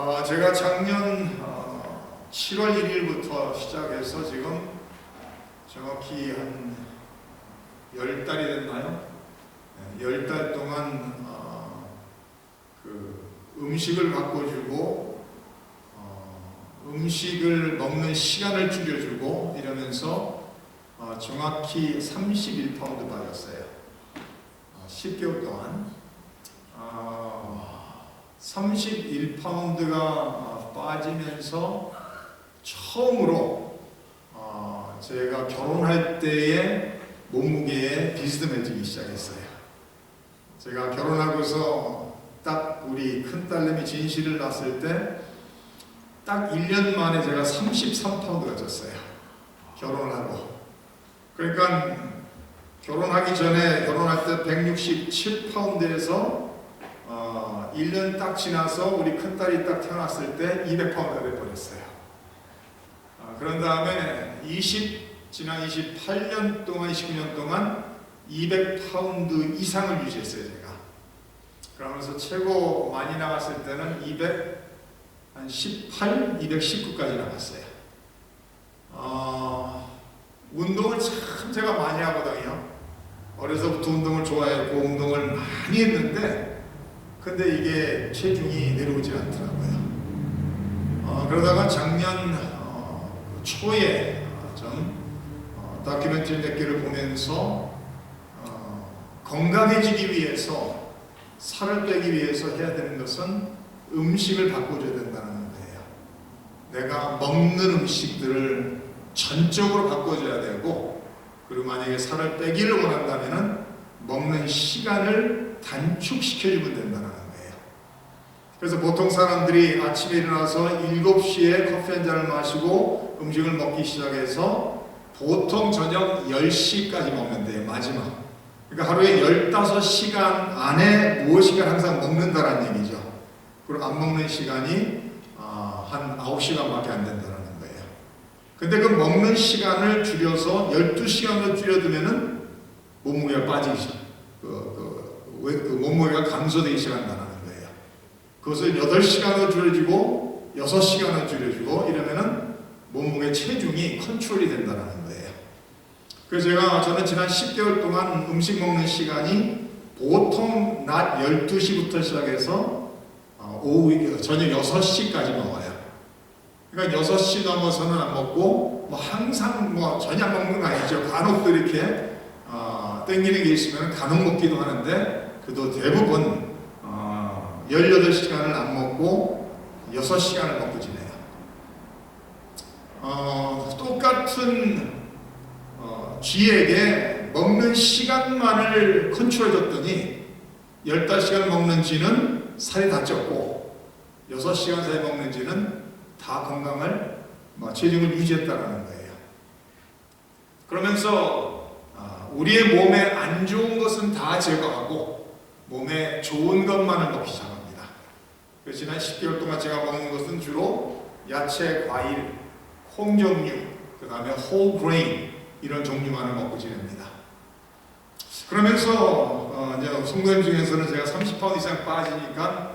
제가 작년 7월 1일부터 시작해서 지금 정확히 한 10달이 됐나요? 10달 동안 음식을 바꿔주고 음식을 먹는 시간을 줄여주고 이러면서 정확히 31파운드 빠졌어요. 10개월 동안 31파운드가 빠지면서 처음으로 제가 결혼할 때의 몸무게에 비스듬해지기 시작했어요. 제가 결혼하고서 딱 우리 큰딸내미 진실을 낳았을 때 딱 1년 만에 제가 33파운드가 쪘어요. 결혼을 하고. 그러니까 결혼하기 전에 결혼할 때 167파운드에서 1년 딱 지나서 우리 큰딸이 딱 태어났을 때 200파운드가 돼버렸어요. 그런 다음에 지난 28년 동안 29년 동안 200파운드 이상을 유지했어요. 제가 그러면서 최고 많이 나갔을 때는 218, 219까지 나갔어요. 운동을 참 제가 많이 하거든요. 어려서부터 운동을 좋아했고 운동을 많이 했는데 근데 이게 체중이 내려오지 않더라고요. 그러다가 작년 초에 좀 다큐멘터리 몇 개를 보면서 건강해지기 위해서 살을 빼기 위해서 해야 되는 것은 음식을 바꿔줘야 된다는 거예요. 내가 먹는 음식들을 전적으로 바꿔줘야 되고 그리고 만약에 살을 빼기를 원한다면 먹는 시간을 단축시켜주면 된다는 거예요. 그래서 보통 사람들이 아침에 일어나서 7시에 커피 한 잔을 마시고 음식을 먹기 시작해서 보통 저녁 10시까지 먹면 돼요. 마지막. 그러니까 하루에 15시간 안에 무엇인가 항상 먹는다는 얘기죠. 그리고 안 먹는 시간이 한 9시간밖에 안 된다는 거예요. 근데 그 먹는 시간을 줄여서 12시간으로 줄여두면은 몸무게가 빠지기 몸무게가 감소되기 시작한다는 거예요. 그것을 8시간으로 줄여주고 6시간으로 줄여주고 이러면은 몸무게 체중이 컨트롤이 된다는 거예요. 그래서 저는 지난 10개월 동안 음식 먹는 시간이 보통 낮 12시부터 시작해서 저녁 6시까지 먹어요. 그러니까 6시 넘어서는 안 먹고 항상 전혀 안 먹는 거 아니죠. 간혹 이렇게 땡기는 게 있으면 간혹 먹기도 하는데 그래도 대부분 18시간을 안 먹고 6시간을 먹고 지내요. 똑같은 쥐에게 먹는 시간만을 컨트롤해줬더니 15시간 먹는 쥐는 살이 다 쪘고 6시간 사이 먹는 쥐는 다 건강을 체중을 유지했다는 거예요. 그러면서 우리의 몸에 안 좋은 것은 다 제거하고 몸에 좋은 것만을 먹기 시작합니다. 그래서 지난 10개월 동안 제가 먹는 것은 주로 야채, 과일, 콩 종류, 그 다음에 홀 그레인 이런 종류만을 먹고 지냅니다. 그러면서 성도님 중에서는 제가 30파운드 이상 빠지니까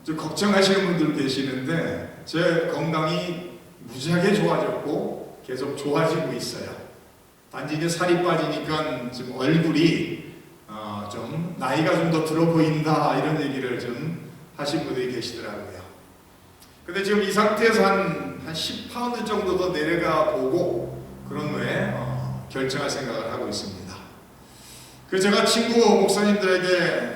좀 걱정하시는 분들 계시는데 제 건강이 무지하게 좋아졌고 계속 좋아지고 있어요. 단지 이제 살이 빠지니까 지금 얼굴이 좀 나이가 좀 더 들어 보인다 이런 얘기를 좀 하신 분들이 계시더라고요. 근데 지금 이 상태에서 한 10파운드 정도 더 내려가 보고 그런 후에 결정할 생각을 하고 있습니다. 그래서 제가 친구 목사님들에게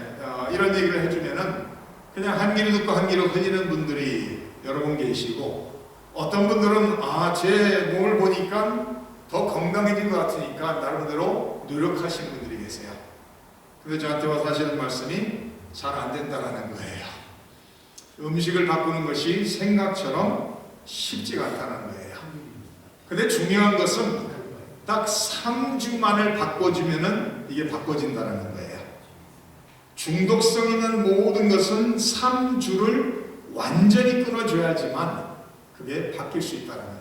이런 얘기를 해주면은 그냥 한 귀로 듣고 한 귀로 흘리는 분들이 여러 분 계시고 어떤 분들은 제 몸을 보니까 더 건강해진 것 같으니까 나름대로 노력하시는 분들이 계세요. 근데 저한테 와서 하시는 말씀이 잘 안 된다는 거예요. 음식을 바꾸는 것이 생각처럼 쉽지가 않다는 거예요. 근데 중요한 것은 딱 3주만을 바꿔주면은 이게 바꿔진다는 거예요. 중독성 있는 모든 것은 3주를 완전히 끊어줘야지만 그게 바뀔 수 있다는 거예요.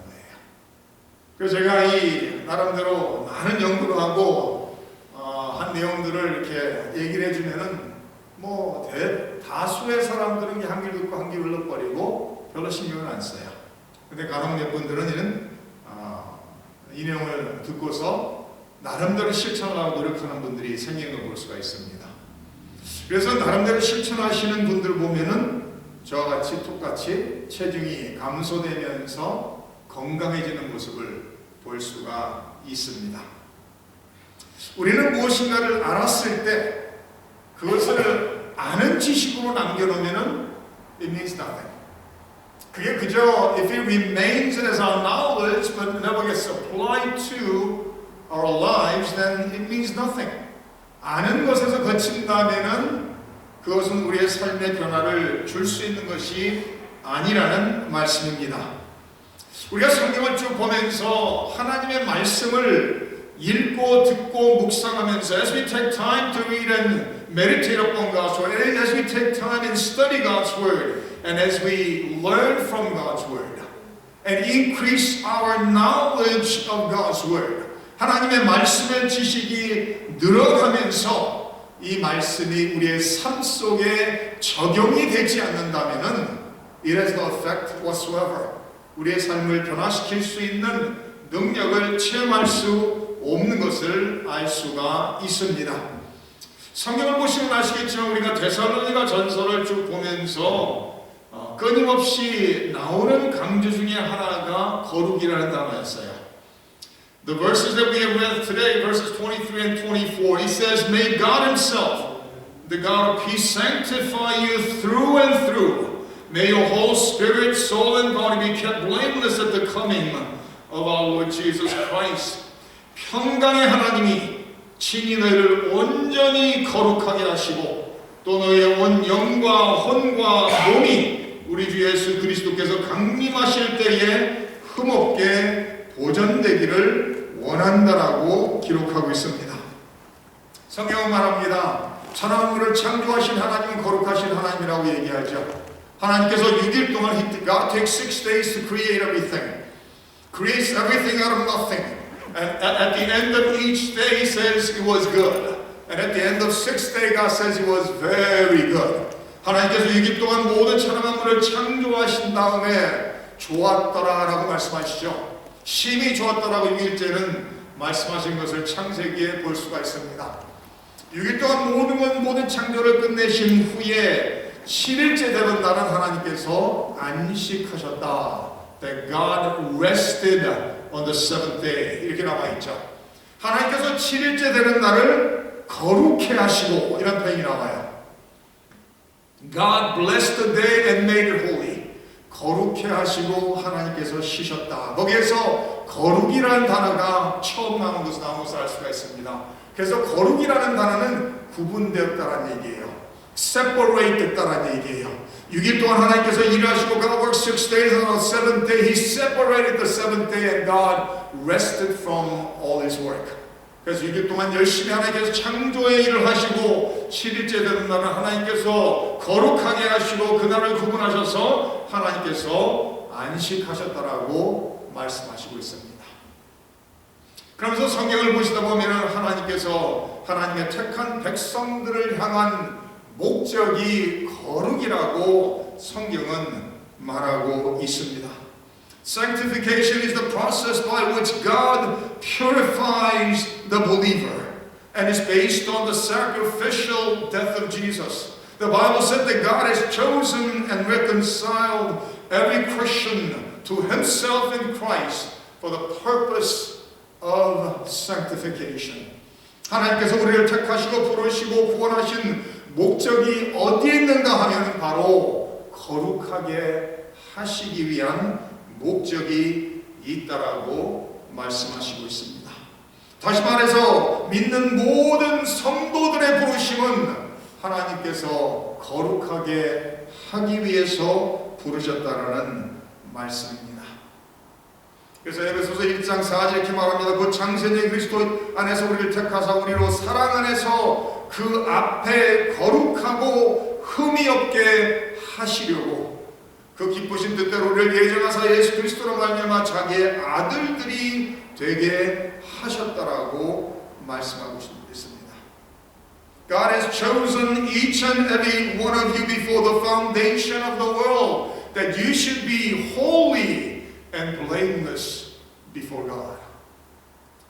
그래서 제가 이 나름대로 많은 연구를 하고 한 내용들을 이렇게 얘기를 해주면은 대다수의 사람들은 한 귀 듣고 한 귀 흘러버리고 않았어요. 근데 간혹 몇 분들은 이 내용을 듣고서 나름대로 실천하려고 노력하는 분들이 생긴 걸 볼 수가 있습니다. 그래서 나름대로 실천하시는 분들 보면은 저와 같이 똑같이 체중이 감소되면서 건강해지는 모습을 볼 수가 있습니다. 우리는 무엇인가를 알았을 때 그것을 아는 지식으로 남겨놓으면 it means nothing. 그게 그저 if it remains as our knowledge but never gets applied to our lives, then it means nothing. 아는 것에서 거친다면은 그것은 우리의 삶의 변화를 줄 수 있는 것이 아니라는 말씀입니다. 우리가 성경을 쭉 보면서 하나님의 말씀을 읽고 듣고 묵상하면서 as we take time to read and meditate upon God's word, as we take time and study God's word, and as we learn from God's word, and increase our knowledge of God's word, 하나님의 말씀의 지식이 늘어가면서 이 말씀이 우리의 삶 속에 적용이 되지 않는다면은 it has no effect whatsoever. 우리의 삶을 변화시킬 수 있는 능력을 체험할 수 없는 것을 알 수가 있습니다. 성경을 보시면 아시겠지만 우리가 데살로니가 전서를 쭉 보면서 끊임없이 나오는 강조 중에 하나가 거룩이라는 단어였어요. The verses that we have read today, verses 23 and 24, he says, May God himself, the God of peace, sanctify you through and through. May your whole spirit, soul, and body be kept blameless at the coming of our Lord Jesus Christ. 평강의 하나님이 친히 너희를 온전히 거룩하게 하시고 또 너희의 온 영과 혼과 몸이 우리 주 예수 그리스도께서 강림하실 때에 흠없게 보존되기를 원한다라고 기록하고 있습니다. 성경은 말합니다. 천하만물을 창조하신 하나님은 거룩하신 하나님이라고 얘기하죠. 하나님께서 6일 동안 God takes 6 days to create everything. Creates everything out of nothing. And at the end of each day he says it was good. And at the end of 6th day God says it was very good. 하나님께서 6일 동안 모든 천하만물을 창조하신 다음에 좋았더라라고 말씀하시죠. 심히 좋았더라고 6일째는 말씀하신 것을 창세기에 볼 수가 있습니다. 6일 동안 모든 창조를 끝내신 후에 7일째 되는 날은 하나님께서 안식하셨다. That God rested on the seventh day. 이렇게 나와 있죠. 하나님께서 7일째 되는 날을 거룩해 하시고 이런 표현이 나와요. God blessed the day and made it holy. 거룩해 하시고 하나님께서 쉬셨다. 거기에서 거룩이라는 단어가 처음 나온 것을 알 수가 있습니다. 그래서 거룩이라는 단어는 구분되었다는 얘기예요. separate 됐다는 얘기예요. 6일 동안 하나님께서 일을 하시고 God worked 6 days and on the 7th day He separated the 7th day and God rested from all His work. 그래서 6일 동안 열심히 하나님께서 창조의 일을 하시고 7일째 되는 날은 하나님께서 거룩하게 하시고 그날을 구분하셔서 하나님께서 안식하셨다라고 말씀하시고 있습니다. 그러면서 성경을 보시다 보면 하나님께서 하나님의 택한 백성들을 향한 목적이 거룩이라고 성경은 말하고 있습니다. Sanctification is the process by which God purifies the believer and is based on the sacrificial death of Jesus. The Bible said that God has chosen and reconciled every Christian to himself in Christ for the purpose of sanctification. 하나님께서 우리를 택하시고 부르시고 구원하신 목적이 어디에 있는가 하면 바로 거룩하게 하시기 위한 목적이 있다라고 말씀하시고 있습니다. 다시 말해서 믿는 모든 성도들의 부르심은 하나님께서 거룩하게 하기 위해서 부르셨다라는 말씀입니다. 그래서 에베소서 1장 4절 이렇게 말합니다. 그 창세전 그리스도 안에서 우리를 택하사 우리로 사랑 안에서 그 앞에 거룩하고 흠이 없게 하시려고 그 기쁘신 뜻대로 우리를 예정하사 예수 그리스도로 말미암아 자기의 아들들이 되게 하셨다라고 말씀하고 있습니다. God has chosen each and every one of you before the foundation of the world that you should be holy and blameless before God.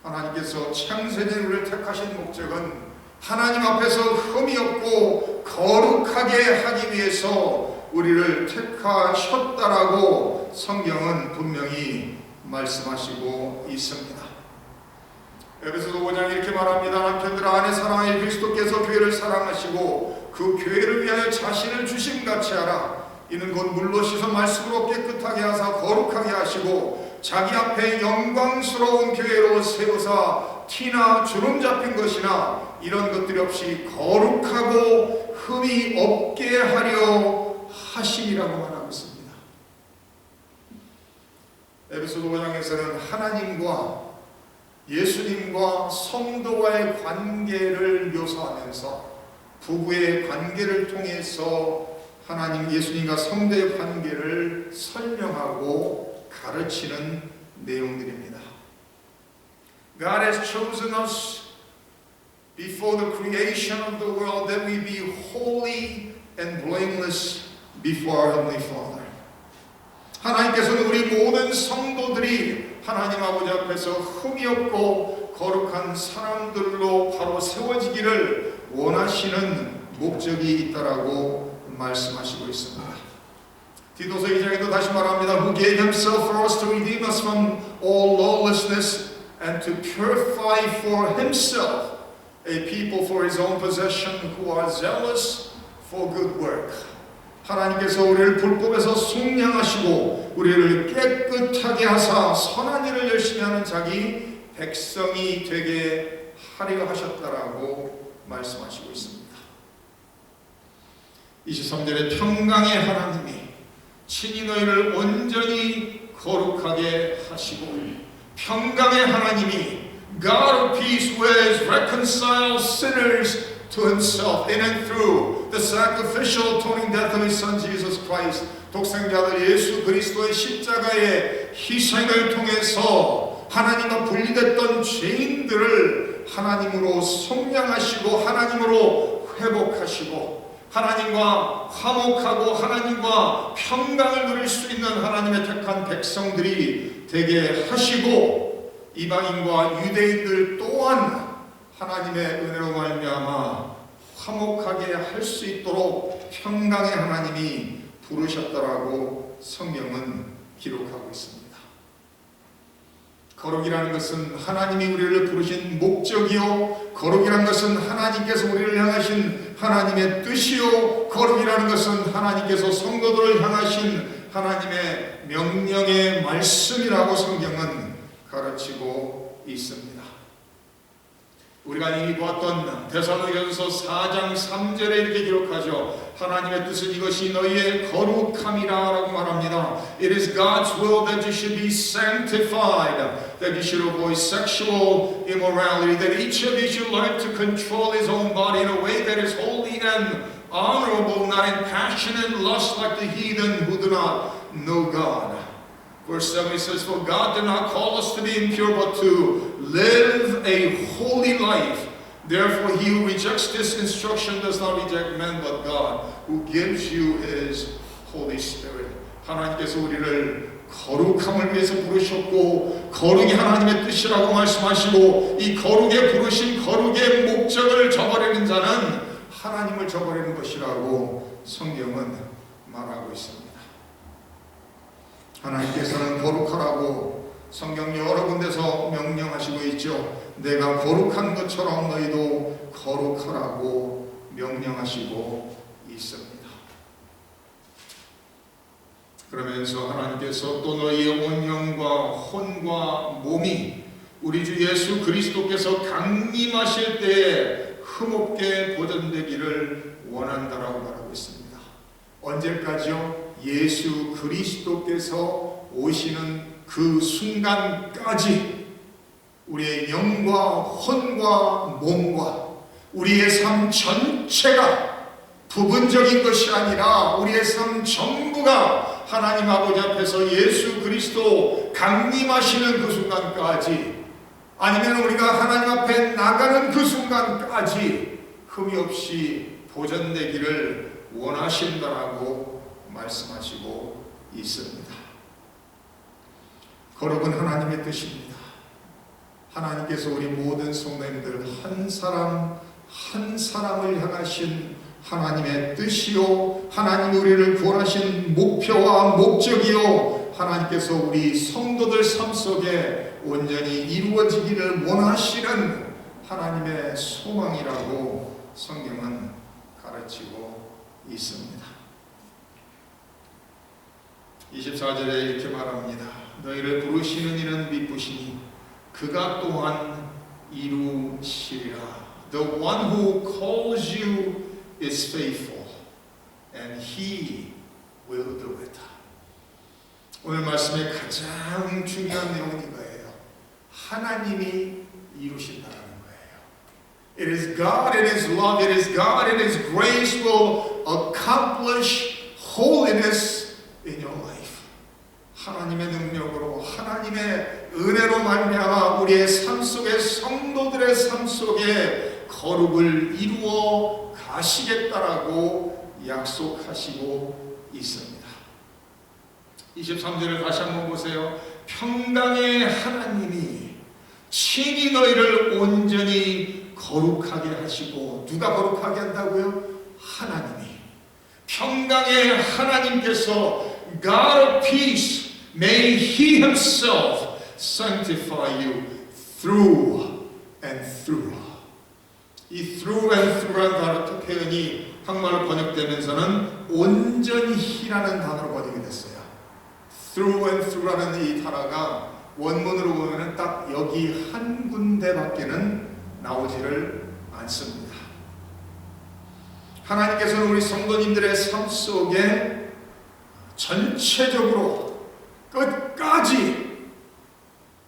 하나님께서 창세전 우리를 택하신 목적은 하나님 앞에서 흠이 없고 거룩하게 하기 위해서 우리를 택하셨다라고 성경은 분명히 말씀하시고 있습니다. 에베소서 5장 이렇게 말합니다. 남편들아 아내 사랑하여 그리스도께서 교회를 사랑하시고 그 교회를 위하여 자신을 주심같이 하라. 이는 곧 물로 씻어 말씀으로 깨끗하게 하사 거룩하게 하시고 자기 앞에 영광스러운 교회로 세우사 티나 주름 잡힌 것이나 이런 것들이 없이 거룩하고 흠이 없게 하려 하심이라고 말하고 있습니다. 에베소서 5장에서는 하나님과 예수님과 성도와의 관계를 묘사하면서 부부의 관계를 통해서 하나님, 예수님과 성도의 관계를 설명하고 가르치는 내용들입니다. God has chosen us before the creation of the world that we be holy and blameless before our Heavenly Father. 하나님께서는 우리 모든 성도들이 하나님 아버지 앞에서 흠이 없고 거룩한 사람들로 바로 세워지기를 원하시는 목적이 있다라고 말씀하시고 있습니다. 디도서 2장에도 다시 말합니다. Who gave himself for us to redeem us from all lawlessness and to purify for himself a people for his own possession who are zealous for good work. 하나님께서 우리를 불법에서 속량하시고 우리를 깨끗하게 하사 선한 일을 열심히 하는 자기 백성이 되게 하려 하셨다라고 말씀하시고 있습니다. 23절에 평강의 하나님이 친히 너희를 온전히 거룩하게 하시고 평강의 하나님이 God of peace who has reconciled sinners to himself in and through the sacrificial atoning death of his son Jesus Christ. 독생자들 예수 그리스도의 십자가의 희생을 통해서 하나님과 분리됐던 죄인들을 하나님으로 속량하시고 하나님으로 회복하시고 하나님과 화목하고 하나님과 평강을 누릴 수 있는 하나님의 택한 백성들이 되게 하시고 이방인과 유대인들 또한 하나님의 은혜로 말미암아 화목하게 할 수 있도록 평강의 하나님이 부르셨다라고 성경은 기록하고 있습니다. 거룩이라는 것은 하나님이 우리를 부르신 목적이요 거룩이라는 것은 하나님께서 우리를 향하신 하나님의 뜻이요 거룩이라는 것은 하나님께서 성도들을 향하신 하나님의 명령의 말씀이라고 성경은 가르치고 있습니다. 우리가 이미 보았던 데살로니가전서 4장 3절에 이렇게 기록하죠. 하나님의 뜻은 이것이 너희의 거룩함이라 라고 말합니다. It is God's will that you should be sanctified, that you should avoid sexual immorality, that each of you should learn to control his own body in a way that is holy and honorable, not in passion and lust like the heathen who do not know God. Verse 7 says, For God did not call us to be impure, but to live a holy life. Therefore, he who rejects this instruction does not reject man, but God, who gives you his Holy Spirit. 하나님께서 우리를 거룩함을 위해서 부르셨고, 거룩이 하나님의 뜻이라고 말씀하시고, 이 거룩에 부르신 거룩의 목적을 저버리는 자는 하나님을 저버리는 것이라고 성경은 말하고 있습니다. 하나님께서는 거룩하라고 성경 여러 군데서 명령하시고 있죠. 내가 거룩한 것처럼 너희도 거룩하라고 명령하시고 있습니다. 그러면서 하나님께서 또 너희의 온 영과 혼과 몸이 우리 주 예수 그리스도께서 강림하실 때에 흠없게 보존되기를 원한다라고 말하고 있습니다. 언제까지요? 예수 그리스도께서 오시는 그 순간까지 우리의 영과 혼과 몸과 우리의 삶 전체가 부분적인 것이 아니라 우리의 삶 전부가 하나님 아버지 앞에서 예수 그리스도 강림하시는 그 순간까지 아니면 우리가 하나님 앞에 나가는 그 순간까지 흠이 없이 보존되기를 원하신다라고 말씀하시고 있습니다. 거룩은 하나님의 뜻입니다. 하나님께서 우리 모든 성도님들 한 사람 한 사람을 향하신 하나님의 뜻이요, 하나님이 우리를 구원하신 목표와 목적이요, 하나님께서 우리 성도들 삶 속에 온전히 이루어지기를 원하시는 하나님의 소망이라고 성경은 가르치고 있습니다. 24절에 이렇게 말합니다. 너희를 부르시는 이는 미쁘시니 그가 또한 이루시리라. The one who calls you is faithful and he will do it. 오늘 말씀의 가장 중요한 내용은 이거예요. 하나님이 이루신다는 거예요. It is God, it is love, it is God, it is grace will accomplish holiness in your life. 하나님의 능력으로, 하나님의 은혜로 말미암아 우리의 삶 속에, 성도들의 삶 속에 거룩을 이루어 가시겠다라고 약속하시고 있습니다. 23절을 다시 한번 보세요. 평강의 하나님이 친히 너희를 온전히 거룩하게 하시고, 누가 거룩하게 한다고요? 하나님이. 평강의 하나님께서 God of peace, may He Himself sanctify you through and through. 이 through and through라는 단어 표현이 한국말로 번역되면서는 온전히라는 단어로 번역이 됐어요. through and through라는 이 단어가 원문으로 보면은 딱 여기 한 군데밖에는 나오지를 않습니다. 하나님께서는 우리 성도님들의 삶 속에 전체적으로 끝까지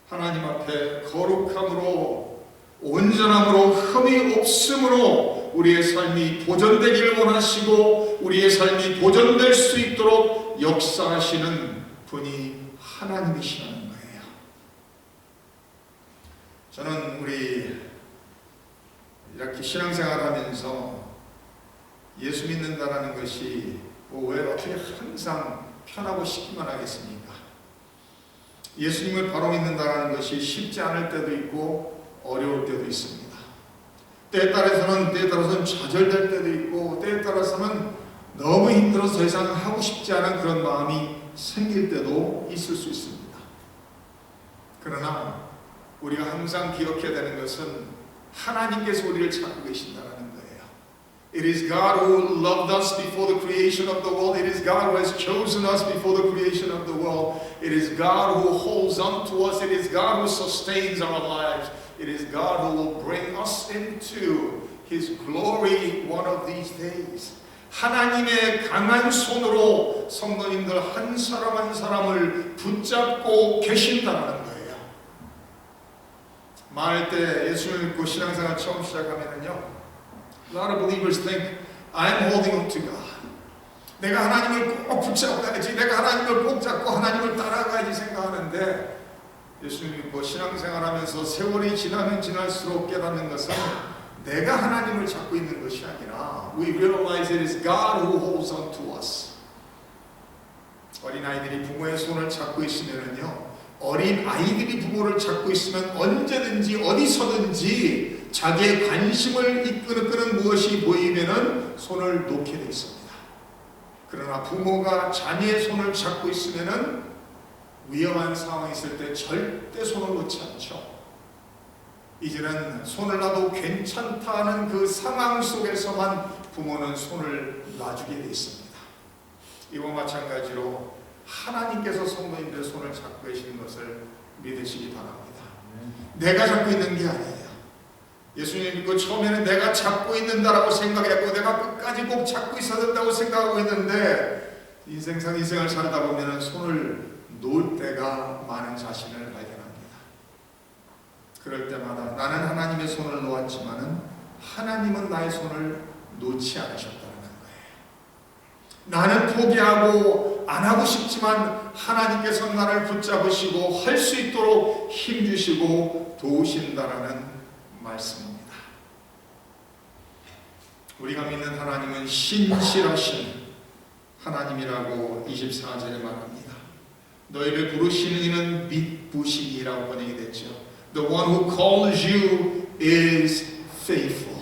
하나님 앞에 거룩함으로, 온전함으로, 흠이 없음으로 우리의 삶이 보존되기를 원하시고 우리의 삶이 보존될 수 있도록 역사하시는 분이 하나님이시라는 거예요. 저는 우리 이렇게 신앙생활하면서 예수 믿는다라는 것이 왜 어떻게 항상 편하고 쉽기만 하겠습니까? 예수님을 바로 믿는다는 것이 쉽지 않을 때도 있고 어려울 때도 있습니다. 때에 따라서는 좌절될 때도 있고, 때에 따라서는 너무 힘들어서 더 이상 하고 싶지 않은 그런 마음이 생길 때도 있을 수 있습니다. 그러나 우리가 항상 기억해야 되는 것은 하나님께서 우리를 찾고 계신다는 거예요. It is God who loved us before the creation of the world. It is God who has chosen us before the creation of the world. It is God who holds on to us. It is God who sustains our lives. It is God who will bring us into His glory one of these days. 하나님의 강한 손으로 성도님들 한 사람 한 사람을 붙잡고 계신다는 거예요. 말할 때 예수를 믿고 신앙생활 처음 시작하면은요, a lot of believers think I'm holding on to God. 내가 하나님을 꼭 붙잡아야지, 내가 하나님을 꼭 잡고 하나님을 따라가야지 생각하는데, 예수님 믿고 신앙생활하면서 세월이 지나면 지날수록 깨닫는 것은 내가 하나님을 잡고 있는 것이 아니라 we realize it is God who holds on to us. 어린아이들이 부모의 손을 잡고 있으면은요, 어린아이들이 부모를 잡고 있으면 언제든지 어디서든지 자기의 관심을 이끄는 무엇이 보이면은 손을 놓게 되어 있습니다. 그러나 부모가 자녀의 손을 잡고 있으면은 위험한 상황이 있을 때 절대 손을 놓지 않죠. 이제는 손을 놔도 괜찮다는 그 상황 속에서만 부모는 손을 놔주게 되어 있습니다. 이와 마찬가지로 하나님께서 성도님들의 손을 잡고 계시는 것을 믿으시기 바랍니다. 내가 잡고 있는 게 아니에요. 예수님 믿고 처음에는 내가 잡고 있는다라고 생각했고 내가 끝까지 꼭 잡고 있어야 된다고 생각하고 있는데 인생을 살다 보면 손을 놓을 때가 많은 자신을 발견합니다. 그럴 때마다 나는 하나님의 손을 놓았지만은 하나님은 나의 손을 놓지 않으셨다는 거예요. 나는 포기하고 안 하고 싶지만 하나님께서 나를 붙잡으시고 할 수 있도록 힘주시고 도우신다라는 말씀입니다. 우리가 믿는 하나님은 신실하신 하나님이라고 24절에 말합니다. 너희를 부르시는 이는 믿부심이라고 번역이 됐죠. The one who calls you is faithful.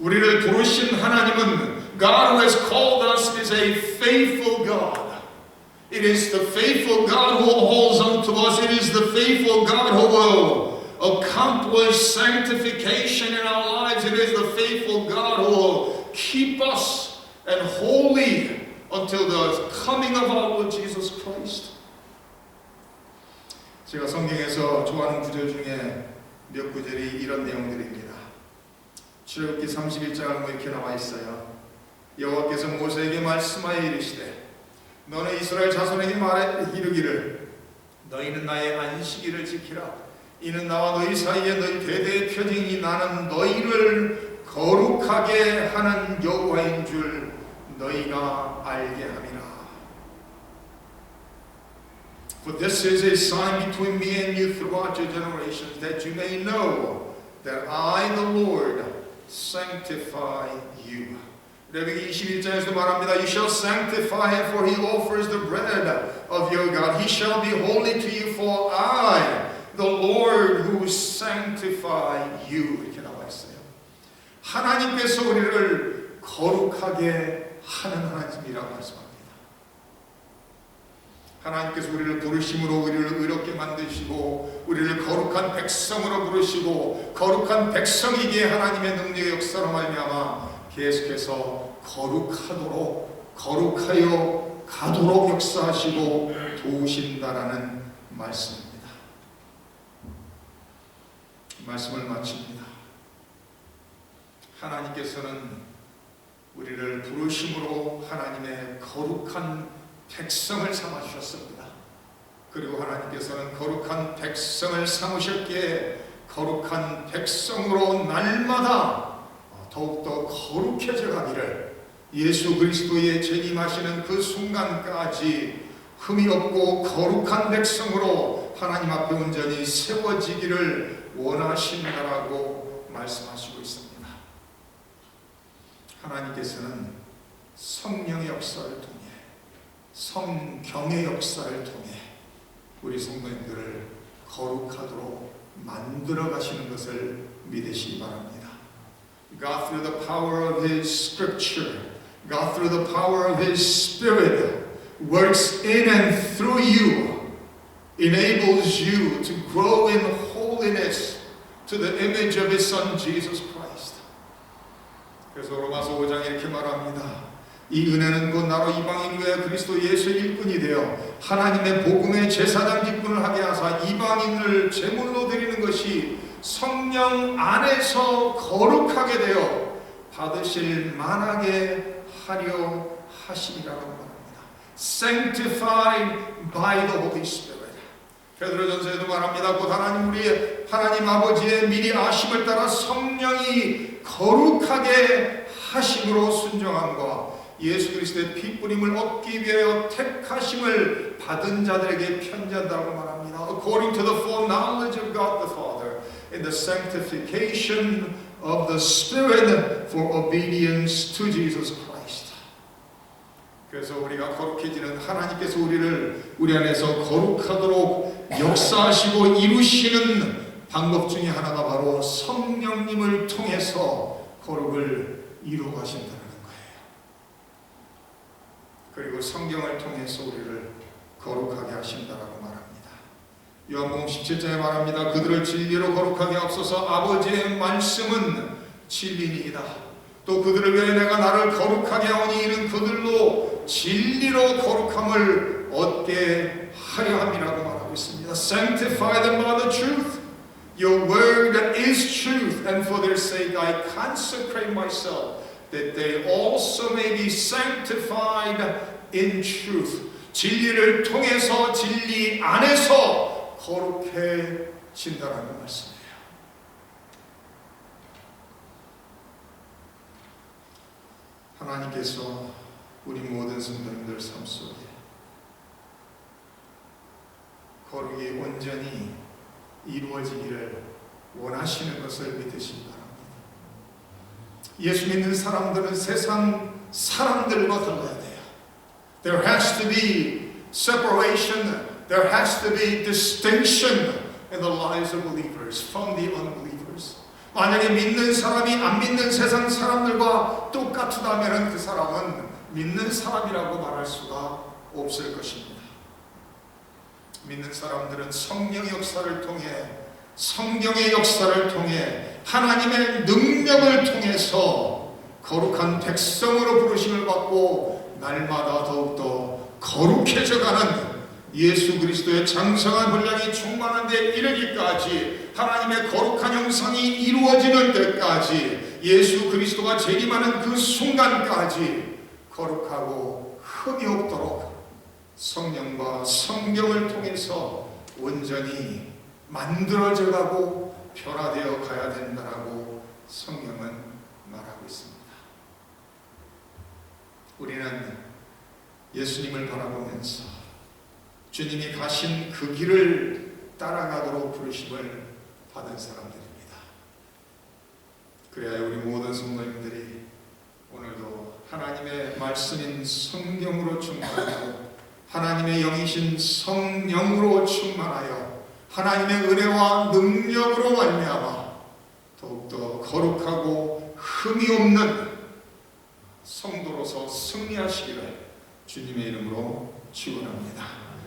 우리를 부르신 하나님은 God who has called us is a faithful God. It is the faithful God who holds on to us. It is the faithful God who will accomplish sanctification in our lives. It is the faithful God who will keep us and holy until the coming of our Lord Jesus Christ. 제가 성경에서 좋아하는 구절 중에 몇 구절이 이런 내용들입니다. 출애굽기 31장은 이렇게 나와 있어요. 여호와께서 모세에게 말씀하여 이르시되 너는 이스라엘 자손에게 말해 이르기를 너희는 나의 안식일을 지키라. 이는 나와 너희 사이에 너희 대대의 표징이 나는 너희를 거룩하게 하는 여호와인 줄 너희가 알게 함이라. For this is a sign between me and you throughout your generations, that you may know that I, the Lord, sanctify you. 레위기 21장에서 말합니다. You shall sanctify him, for he offers the bread of your God. He shall be holy to you, for I, the Lord, who sanctify you. 이렇게 나와 있어요. 하나님께서 우리를 거룩하게 하는 하나님이라고 말씀합니다. 하나님께서 우리를 부르심으로 우리를 의롭게 만드시고 우리를 거룩한 백성으로 부르시고 거룩한 백성이기에 하나님의 능력의 역사로 말미암아 계속해서 거룩하여 가도록 역사하시고 도우신다라는 말씀입니다. 말씀을 마칩니다. 하나님께서는 우리를 부르심으로 하나님의 거룩한 백성을 삼아주셨습니다. 그리고 하나님께서는 거룩한 백성을 삼으셨기에 거룩한 백성으로 날마다 더욱더 거룩해져 가기를 예수 그리스도의 재림하시는 그 순간까지 흠이 없고 거룩한 백성으로 하나님 앞에 온전히 세워지기를 원하신다라고 말씀하시고 있습니다. 하나님께서는 성령의 역사를 통해 성경의 역사를 통해 우리 성도님들을 거룩하도록 만들어 가시는 것을 믿으시기 바랍니다. God through the power of His Scripture, God through the power of His Spirit works in and through you, enables you to grow in holiness to the image of His Son Jesus Christ. 그래서 로마서 5장에 이렇게 말합니다. 이 은혜는 곧 나로 이방인 위에 그리스도 예수의 일꾼이 되어 하나님의 복음의 제사장 직분을 하게 하사 이방인을 제물로 드리는 것이 성령 안에서 거룩하게 되어 받으실 만하게 하려 하시리라고 말합니다. Sanctified by the Holy Spirit. 베드로전서에도 말합니다. 곧 우리의 하나님 아버지의 미리 아심을 따라 성령이 거룩하게 하심으로 순종함과 예수 그리스도의 피 뿌림을 얻기 위하여 택하심을 받은 자들에게 편지한다고 말합니다. According to the full knowledge of God the Father, in the sanctification of the Spirit for obedience to Jesus Christ. 그래서 우리가 거룩해지는 하나님께서 우리 안에서 거룩하도록 역사하시고 이루시는 방법 중에 하나가 바로 성령님을 통해서 거룩을 이루어 가신다는 거예요. 그리고 성경을 통해서 우리를 거룩하게 하신다라고 말합니다. 요한복음 17장에 말합니다. 그들을 진리로 거룩하게 앞서서 아버지의 말씀은 진리니이다. 또 그들을 위해 내가 나를 거룩하게 하오니 이는 그들로 진리로 거룩함을 얻게 하려 함이라고 말하고 있습니다. Sanctify them by the truth. Your word is truth, and for their sake I consecrate myself, that they also may be sanctified in truth. 진리를 통해서 진리 안에서 거룩해진다라는 말씀이에요. 하나님께서 우리 모든 성도님들 삶 속에 거룩이 온전히 이루어지기를 원하시는 것을 믿으시기 바랍니다. 예수 믿는 사람들은 세상 사람들과 달라야 돼요. There has to be separation. There has to be distinction in the lives of believers from the unbelievers. 만약에 믿는 사람이 안 믿는 세상 사람들과 똑같다면 그 사람은 믿는 사람이라고 말할 수가 없을 것입니다. 믿는 사람들은 성령의 역사를 통해, 성경의 역사를 통해, 하나님의 능력을 통해서 거룩한 백성으로 부르심을 받고 날마다 더욱더 거룩해져가는 예수 그리스도의 장성한 분량이 충만한 데 이르기까지, 하나님의 거룩한 형상이 이루어지는 데까지, 예수 그리스도가 재림하는 그 순간까지 거룩하고 흠이 없도록 성령과 성경을 통해서 온전히 만들어져가고 변화되어 가야 된다라고 성경은 말하고 있습니다. 우리는 예수님을 바라보면서 주님이 가신 그 길을 따라가도록 부르심을 받은 사람들입니다. 그래야 우리 모든 성도님들이 오늘도 하나님의 말씀인 성경으로 충만하고 하나님의 영이신 성령으로 충만하여 하나님의 은혜와 능력으로 말미암아 더욱더 거룩하고 흠이 없는 성도로서 승리하시기를 주님의 이름으로 축원합니다.